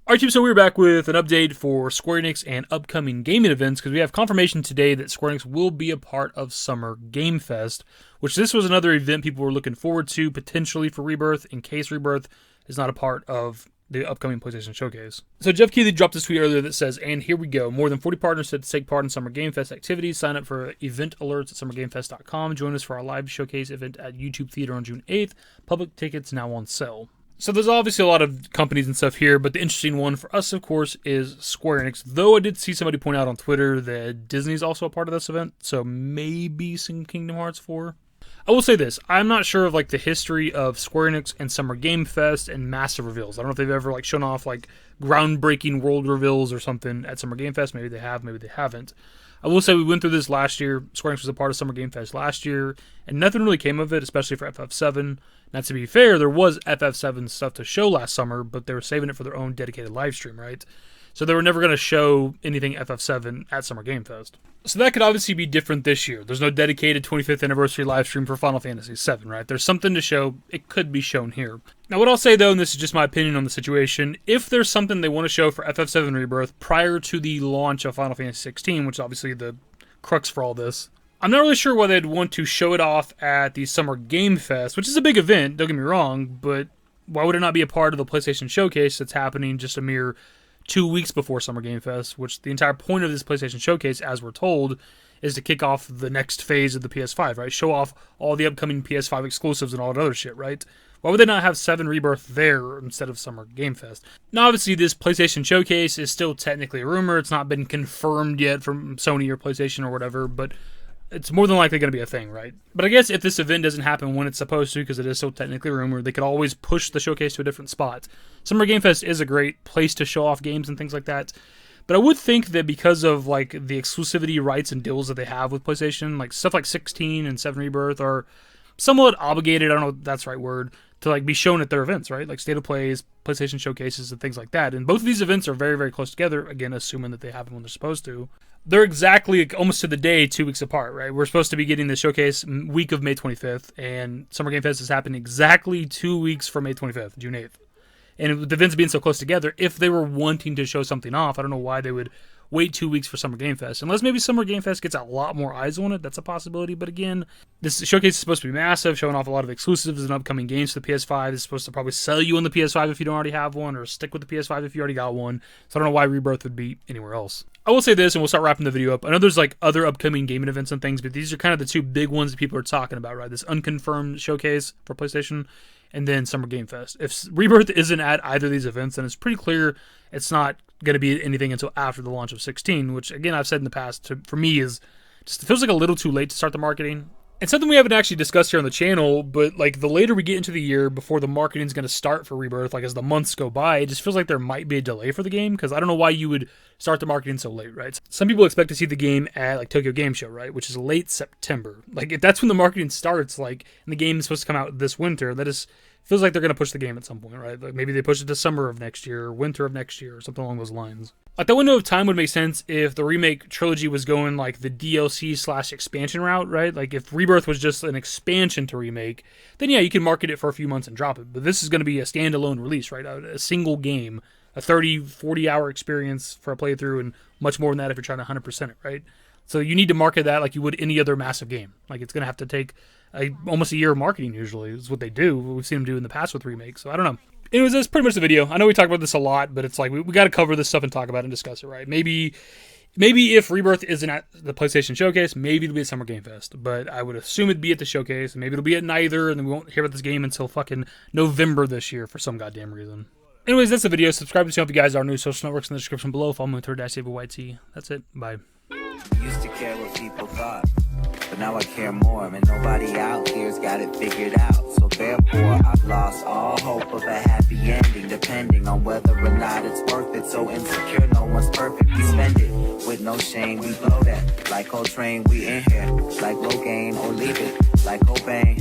Alright, team, so we're back with an update for Square Enix and upcoming gaming events, because we have confirmation today that Square Enix will be a part of Summer Game Fest, which this was another event people were looking forward to, potentially for Rebirth, in case Rebirth is not a part of the upcoming PlayStation Showcase. So Geoff Keighley dropped this tweet earlier that says, and here we go, more than 40 partners said to take part in Summer Game Fest activities. Sign up for event alerts at summergamefest.com. Join us for our live showcase event at YouTube Theater on June 8th. Public tickets now on sale. So there's obviously a lot of companies and stuff here, but the interesting one for us, of course, is Square Enix. Though I did see somebody point out on Twitter that Disney's also a part of this event, so maybe some Kingdom Hearts 4. I will say this, I'm not sure of like the history of Square Enix and Summer Game Fest and massive reveals. I don't know if they've ever like shown off like groundbreaking world reveals or something at Summer Game Fest. Maybe they have, maybe they haven't. I will say we went through this last year. Square Enix was a part of Summer Game Fest last year, and nothing really came of it, especially for FF7. Now, to be fair, there was FF7 stuff to show last summer, but they were saving it for their own dedicated live stream, right? So they were never going to show anything FF7 at Summer Game Fest. So that could obviously be different this year. There's no dedicated 25th anniversary live stream for Final Fantasy VII, right? There's something to show. It could be shown here. Now, what I'll say, though, and this is just my opinion on the situation, if there's something they want to show for FF7 Rebirth prior to the launch of Final Fantasy XVI, which is obviously the crux for all this, I'm not really sure why they'd want to show it off at the Summer Game Fest, which is a big event, don't get me wrong, but why would it not be a part of the PlayStation Showcase that's happening just a mere 2 weeks before Summer Game Fest, which the entire point of this PlayStation Showcase, as we're told, is to kick off the next phase of the PS5, right? Show off all the upcoming PS5 exclusives and all that other shit, right? Why would they not have 7 Rebirth there instead of Summer Game Fest? Now, obviously, this PlayStation Showcase is still technically a rumor. It's not been confirmed yet from Sony or PlayStation or whatever, but it's more than likely going to be a thing, right? But I guess if this event doesn't happen when it's supposed to, because it is still technically a rumor, they could always push the showcase to a different spot. Summer Game Fest is a great place to show off games and things like that. But I would think that because of like the exclusivity rights and deals that they have with PlayStation, like stuff like 16 and 7 Rebirth are somewhat obligated, I don't know if that's the right word, to like be shown at their events, right? Like State of Plays, PlayStation Showcases, and things like that. And both of these events are very, very close together, again, assuming that they happen when they're supposed to. They're exactly, like, almost to the day, 2 weeks apart, right? We're supposed to be getting the showcase week of May 25th, and Summer Game Fest is happening exactly 2 weeks from May 25th, June 8th. And with the events being so close together, if they were wanting to show something off, I don't know why they would wait 2 weeks for Summer Game Fest. Unless maybe Summer Game Fest gets a lot more eyes on it, that's a possibility. But again, this showcase is supposed to be massive, showing off a lot of exclusives and upcoming games for the PS5. It's supposed to probably sell you on the PS5 if you don't already have one, or stick with the PS5 if you already got one. So I don't know why Rebirth would be anywhere else. I will say this, and we'll start wrapping the video up. I know there's like other upcoming gaming events and things, but these are kind of the two big ones that people are talking about, right? This unconfirmed showcase for PlayStation, and then Summer Game Fest. If Rebirth isn't at either of these events, then it's pretty clear it's not going to be anything until after the launch of 16, which, again, I've said in the past, for me, is just, it feels like a little too late to start the marketing. It's something we haven't actually discussed here on the channel, but like the later we get into the year before the marketing is going to start for Rebirth, like as the months go by, it just feels like there might be a delay for the game, because I don't know why you would start the marketing so late, right? Some people expect to see the game at like Tokyo Game Show, right, which is late September. Like if that's when the marketing starts, like, and the game is supposed to come out this winter, that is feels like they're going to push the game at some point, right? Like maybe they push it to summer of next year, or winter of next year, or something along those lines. Like that window of time would make sense if the remake trilogy was going like the DLC/expansion route, right? Like if Rebirth was just an expansion to remake, then yeah, you can market it for a few months and drop it. But this is going to be a standalone release, right? A single game, a 30, 40-hour experience for a playthrough, and much more than that if you're trying to 100% it, right? So you need to market that like you would any other massive game. Like it's going to have to take almost a year of marketing usually is what they do. We've seen them do in the past with remakes. So I don't know. Anyways, that's pretty much the video. I know we talk about this a lot, but it's like we got to cover this stuff and talk about it and discuss it, right? Maybe if Rebirth isn't at the PlayStation Showcase, maybe it'll be at Summer Game Fest. But I would assume it'd be at the Showcase, and maybe it'll be at neither, and then we won't hear about this game until fucking November this year for some goddamn reason. Anyways, that's the video. Subscribe to the channel if you guys are new. Social networks in the description below. Follow me on Twitter, @DavidYT. That's it. Bye. Used to care what people thought, but now I care more, and nobody out here's got it figured out. So therefore, I've lost all hope of a happy ending, depending on whether or not it's worth it. So insecure, no one's perfect. We spend it with no shame. We blow that like Coltrane. We in here like Rogaine, or leave it like Cobain.